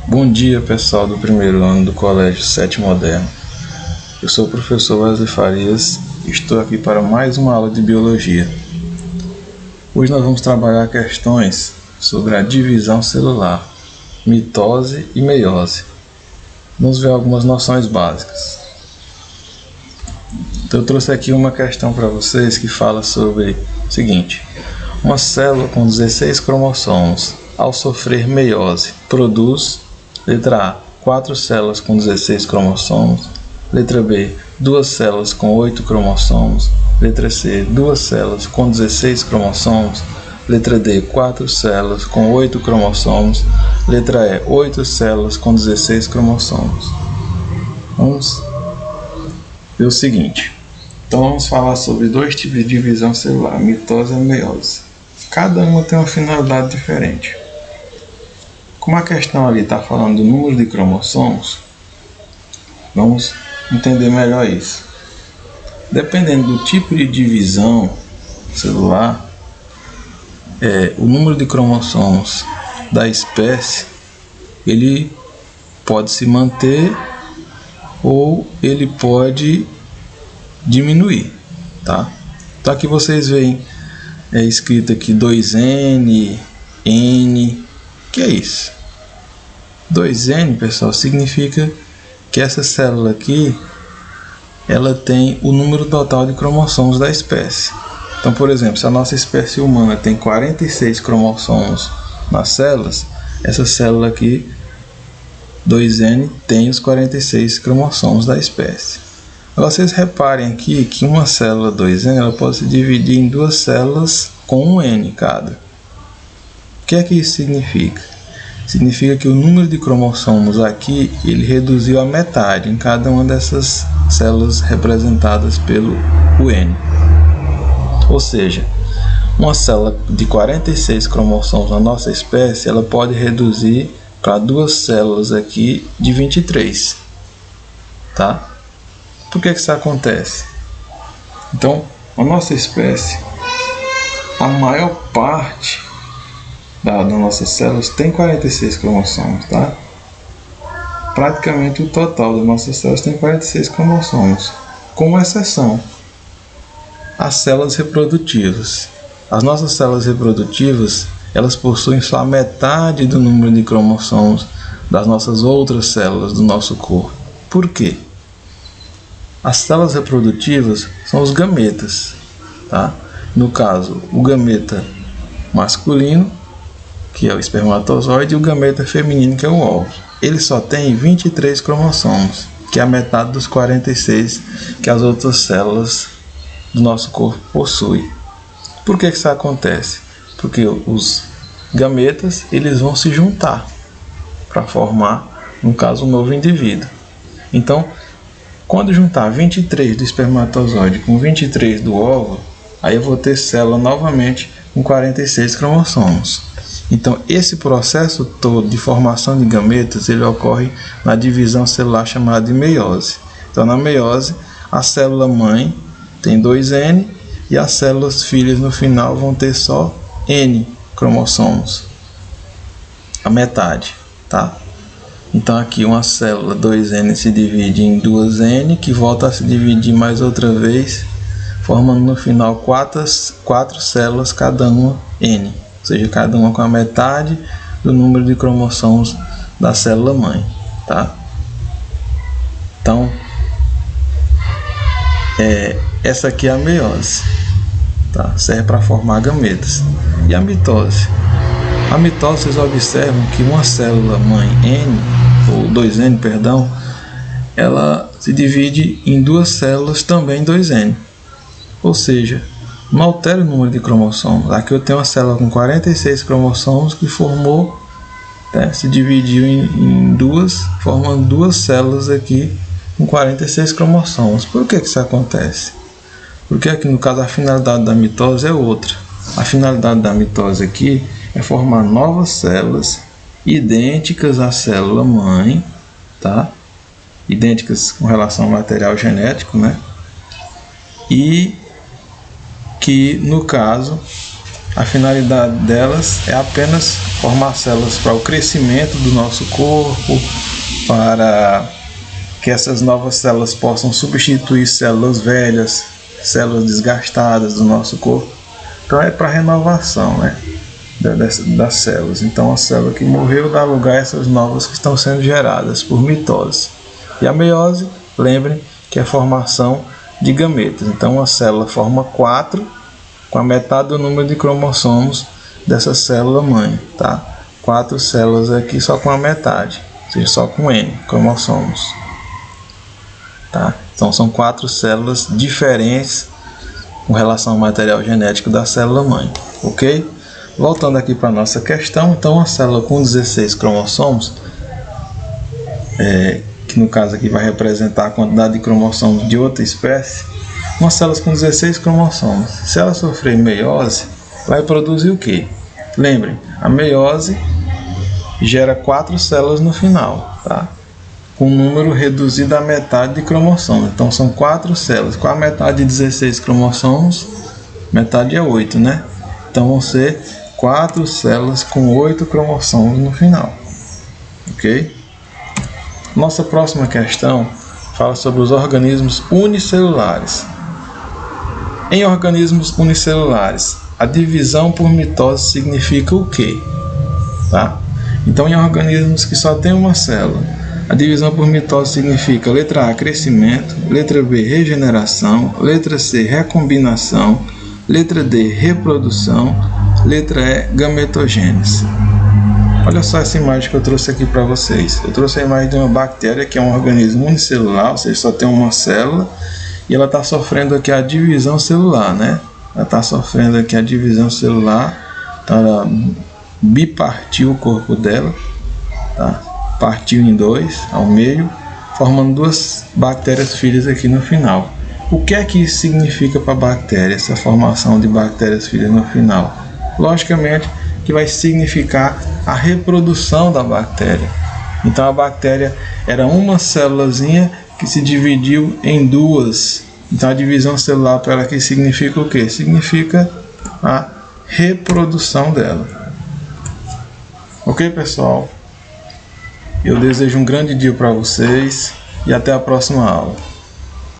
Bom dia, pessoal do primeiro ano do Colégio Sete Moderno. Eu sou o professor Wesley Farias e estou aqui para mais uma aula de Biologia. Hoje nós vamos trabalhar questões sobre a divisão celular, mitose e meiose. Vamos ver algumas noções básicas. Então eu trouxe aqui uma questão para vocês que fala sobre o seguinte: uma célula com 16 cromossomos, ao sofrer meiose, produz, letra A, 4 células com 16 cromossomos, letra B, 2 células com 8 cromossomos, letra C, 2 células com 16 cromossomos, letra D, 4 células com 8 cromossomos, letra E, 8 células com 16 cromossomos. Vamos ver o seguinte. Então vamos falar sobre dois tipos de divisão celular, mitose e meiose. Cada uma tem uma finalidade diferente. Como a questão ali está falando do número de cromossomos, vamos entender melhor isso. Dependendo do tipo de divisão celular, o número de cromossomos da espécie, ele pode se manter ou ele pode diminuir, tá? Então aqui vocês veem escrito aqui 2N, N, que é isso? 2N, pessoal, significa que essa célula aqui, ela tem o número total de cromossomos da espécie. Então, por exemplo, se a nossa espécie humana tem 46 cromossomos nas células, essa célula aqui, 2N, tem os 46 cromossomos da espécie. Agora, vocês reparem aqui que uma célula 2N ela pode se dividir em duas células com um N cada. O que é que isso significa? Significa que o número de cromossomos aqui, ele reduziu a metade em cada uma dessas células representadas pelo N. Ou seja, uma célula de 46 cromossomos na nossa espécie, ela pode reduzir para duas células aqui de 23, tá? Por que isso acontece? Então, a nossa espécie, a maior parte das nossas células tem 46 cromossomos, tá? Praticamente o total das nossas células tem 46 cromossomos, com exceção as células reprodutivas. As nossas células reprodutivas, elas possuem só a metade do número de cromossomos das nossas outras células do nosso corpo. Por quê? As células reprodutivas são os gametas, tá? No caso, o gameta masculino, que é o espermatozoide, e o gameta feminino, que é o óvulo. Ele só tem 23 cromossomos, que é a metade dos 46 que as outras células do nosso corpo possuem. Por que isso acontece? Porque os gametas, eles vão se juntar para formar, no caso, um novo indivíduo. Então, quando juntar 23 do espermatozoide com 23 do óvulo, aí eu vou ter célula novamente com 46 cromossomos. Então, esse processo todo de formação de gametas, ele ocorre na divisão celular chamada de meiose. Então, na meiose, a célula mãe tem 2N e as células filhas no final vão ter só N cromossomos, a metade, tá? Então aqui uma célula 2N se divide em 2N, que volta a se dividir mais outra vez, formando no final 4 células, cada uma N, ou seja, cada uma com a metade do número de cromossomos da célula mãe, tá? Então, essa aqui é a meiose, tá? Serve para formar gametas. E a mitose? A mitose, vocês observam que uma célula mãe N, ou 2N, perdão, ela se divide em duas células também 2N. Ou seja, não altera o número de cromossomos. Aqui eu tenho uma célula com 46 cromossomos que formou, se dividiu em duas, formando duas células aqui com 46 cromossomos. Por que isso acontece? Porque aqui no caso a finalidade da mitose é outra. A finalidade da mitose aqui é formar novas células idênticas à célula mãe, tá? Idênticas com relação ao material genético, né? E que no caso a finalidade delas é apenas formar células para o crescimento do nosso corpo, para que essas novas células possam substituir células velhas, células desgastadas do nosso corpo. Então é para renovação, né, das células. Então a célula que morreu dá lugar a essas novas que estão sendo geradas por mitose. E a meiose, lembrem que é a formação de gametas. Então uma célula forma 4 com a metade do número de cromossomos dessa célula mãe, tá? 4 células aqui só com a metade, ou seja, só com N cromossomos, tá? Então são 4 células diferentes com relação ao material genético da célula mãe, ok? Voltando aqui para a nossa questão, então uma célula com 16 cromossomos, que no caso aqui vai representar a quantidade de cromossomos de outra espécie, uma célula com 16 cromossomos, se ela sofrer meiose, vai produzir o que? Lembrem, a meiose gera 4 células no final, tá? Com um número reduzido à metade de cromossomos. Então são 4 células. Com a metade de 16 cromossomos, metade é 8, né? Então vão ser 4 células com 8 cromossomos no final, ok? Nossa próxima questão fala sobre os organismos unicelulares. Em organismos unicelulares, a divisão por mitose significa o quê? Tá? Então, em organismos que só tem uma célula, a divisão por mitose significa letra A, crescimento, letra B, regeneração, letra C, recombinação, letra D, reprodução, letra E, gametogênese. Olha só essa imagem que eu trouxe aqui para vocês. Eu trouxe a imagem de uma bactéria que é um organismo unicelular, ou seja, só tem uma célula, e ela está sofrendo aqui a divisão celular, né? Ela está sofrendo aqui a divisão celular, então ela bipartiu o corpo dela, tá? Partiu em 2 ao meio, formando 2 bactérias filhas aqui no final. O que é que isso significa para a bactéria, essa formação de bactérias filhas no final? Logicamente que vai significar a reprodução da bactéria. Então a bactéria era uma célulazinha que se dividiu em 2. Então a divisão celular para ela aqui significa o quê? Significa a reprodução dela. Ok, pessoal? Eu desejo um grande dia para vocês e até a próxima aula.